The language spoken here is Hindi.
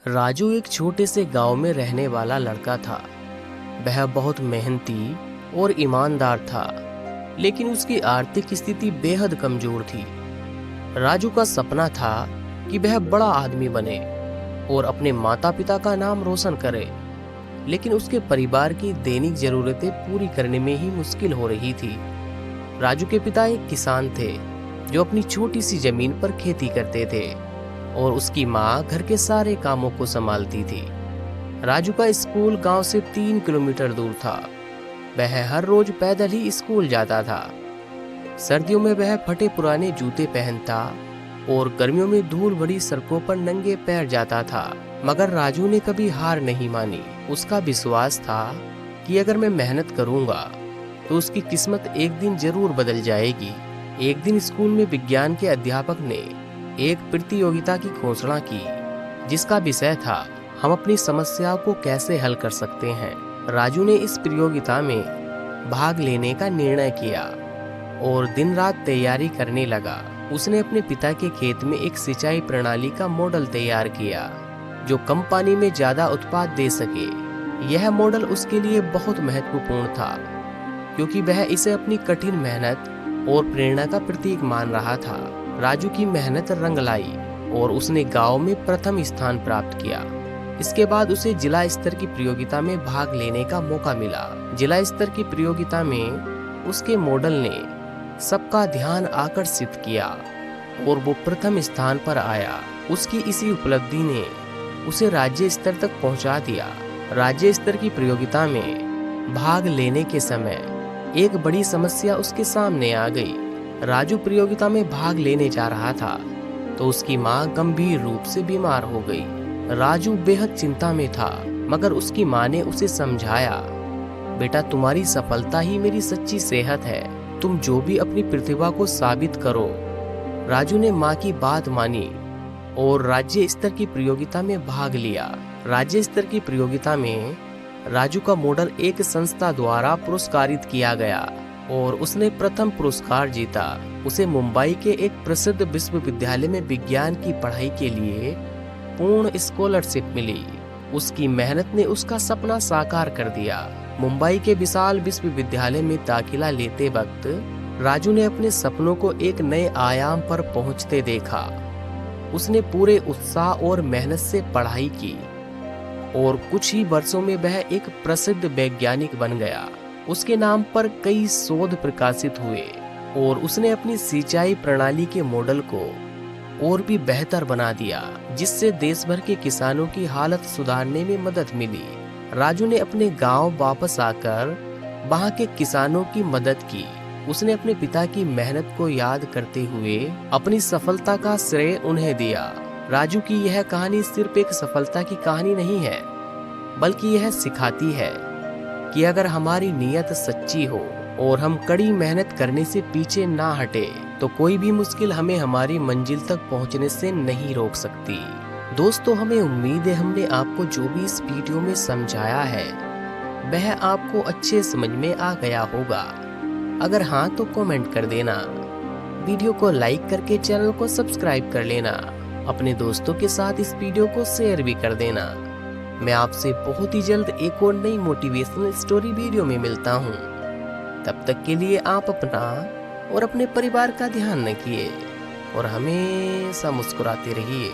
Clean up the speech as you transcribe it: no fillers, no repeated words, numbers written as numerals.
राजू एक छोटे से गांव में रहने वाला लड़का था। वह बहुत मेहनती और ईमानदार था, लेकिन उसकी आर्थिक स्थिति बेहद कमजोर थी। राजू का सपना था कि वह बड़ा आदमी बने और अपने माता पिता का नाम रोशन करे, लेकिन उसके परिवार की दैनिक जरूरतें पूरी करने में ही मुश्किल हो रही थी। राजू के पिता एक किसान थे जो अपनी छोटी सी जमीन पर खेती करते थे और उसकी माँ घर के सारे कामों को संभालती थी। राजू का स्कूल गांव से 3 किलोमीटर दूर था। वह हर रोज पैदल ही स्कूल जाता था। सर्दियों में वह फटे पुराने जूते पहनता और गर्मियों में धूल भरी सड़कों पर नंगे पैर जाता था। मगर राजू ने कभी हार नहीं मानी। उसका विश्वास था कि अगर मैं मेहनत करूंगा तो उसकी किस्मत एक दिन जरूर बदल जाएगी। एक दिन स्कूल में विज्ञान के अध्यापक ने एक प्रतियोगिता की घोषणा की, जिसका विषय था हम अपनी समस्याओं को कैसे हल कर सकते हैं। राजू ने इस प्रतियोगिता में भाग लेने का निर्णय किया और दिन रात तैयारी करने लगा। उसने अपने पिता के खेत में एक सिंचाई प्रणाली का मॉडल तैयार किया जो कम पानी में ज्यादा उत्पाद दे सके। यह मॉडल उसके लिए बहुत महत्वपूर्ण था क्योंकि वह इसे अपनी कठिन मेहनत और प्रेरणा का प्रतीक मान रहा था। राजू की मेहनत रंग लाई और उसने गांव में प्रथम स्थान प्राप्त किया। इसके बाद उसे जिला स्तर की प्रतियोगिता में भाग लेने का मौका मिला। जिला स्तर की प्रतियोगिता में उसके मॉडल ने सबका ध्यान आकर्षित किया और वो प्रथम स्थान पर आया। उसकी इसी उपलब्धि ने उसे राज्य स्तर तक पहुंचा दिया। राज्य स्तर की प्रतियोगिता में भाग लेने के समय एक बड़ी समस्या उसके सामने आ गई। राजू प्रतियोगिता में भाग लेने जा रहा था तो उसकी मां गंभीर रूप से बीमार हो गई। राजू बेहद चिंता में था, मगर उसकी मां ने उसे समझाया, बेटा तुम्हारी सफलता ही मेरी सच्ची सेहत है, तुम जो भी अपनी प्रतिभा को साबित करो। राजू ने मां की बात मानी और राज्य स्तर की प्रतियोगिता में भाग लिया। राज्य स्तर की प्रतियोगिता में राजू का मॉडल एक संस्था द्वारा पुरस्कारित किया गया और उसने प्रथम पुरस्कार जीता। उसे मुंबई के एक प्रसिद्ध विश्वविद्यालय में विज्ञान की पढ़ाई के लिए पूर्ण स्कॉलरशिप मिली। उसकी मेहनत ने उसका सपना साकार कर दिया। मुंबई के विशाल विश्वविद्यालय में दाखिला लेते वक्त राजू ने अपने सपनों को एक नए आयाम पर पहुंचते देखा। उसने पूरे उत्साह और मेहनत से पढ़ाई की और कुछ ही वर्षों में वह एक प्रसिद्ध वैज्ञानिक बन गया। उसके नाम पर कई शोध प्रकाशित हुए और उसने अपनी सिंचाई प्रणाली के मॉडल को और भी बेहतर बना दिया, जिससे देश भर के किसानों की हालत सुधारने में मदद मिली। राजू ने अपने गांव वापस आकर वहां के किसानों की मदद की। उसने अपने पिता की मेहनत को याद करते हुए अपनी सफलता का श्रेय उन्हें दिया। राजू की यह कहानी सिर्फ एक सफलता की कहानी नहीं है, बल्कि यह सिखाती है कि अगर हमारी नीयत सच्ची हो और हम कड़ी मेहनत करने से पीछे ना हटे तो कोई भी मुश्किल हमें हमारी मंजिल तक पहुंचने से नहीं रोक सकती। दोस्तों, हमें उम्मीद है हमने आपको जो भी इस वीडियो में समझाया है वह आपको अच्छे समझ में आ गया होगा। अगर हाँ तो कमेंट कर देना, वीडियो को लाइक करके चैनल को सब्सक्राइब कर लेना, अपने दोस्तों के साथ इस वीडियो को शेयर भी कर देना। मैं आपसे बहुत ही जल्द एक और नई मोटिवेशनल स्टोरी वीडियो में मिलता हूँ। तब तक के लिए आप अपना और अपने परिवार का ध्यान रखिए और हमेशा मुस्कुराते रहिए।